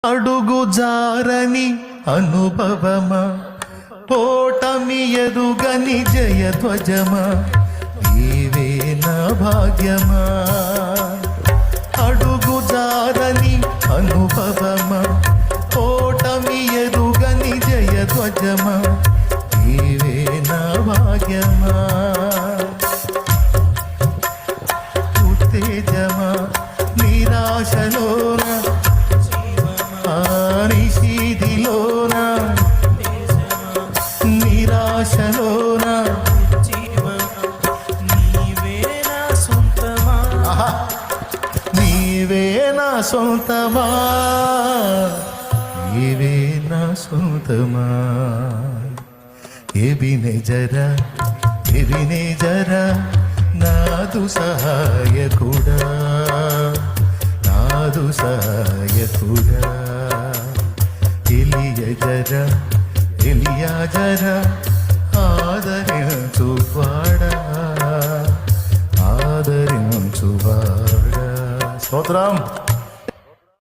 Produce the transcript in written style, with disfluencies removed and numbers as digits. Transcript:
అడుగు జారని అనుభవమా, ఓటమి ఎరుగని జయధ్వజమా, నీవే నా భాగ్యమా. అడుగు జారని అనుభవమా, ఓటమి ఎరుగని జయధ్వజమా, నీవే నా భాగ్యమా. ఉత్తేజమా నిరాశలోన, నిషీధిలోన, నిరాశలోన, నీవే నా సొంతమా, నీవే నా సొంతమా, నీవే నా సొంతమా. ఎబినెజరా ఎబినెజరా నాదు సహాయకుడా, నాదు సహాయకుడా. ఎలియజరా ఎలియాజరా ఆదరించువాడా, ఆదరించువాడా. స్తోత్రం.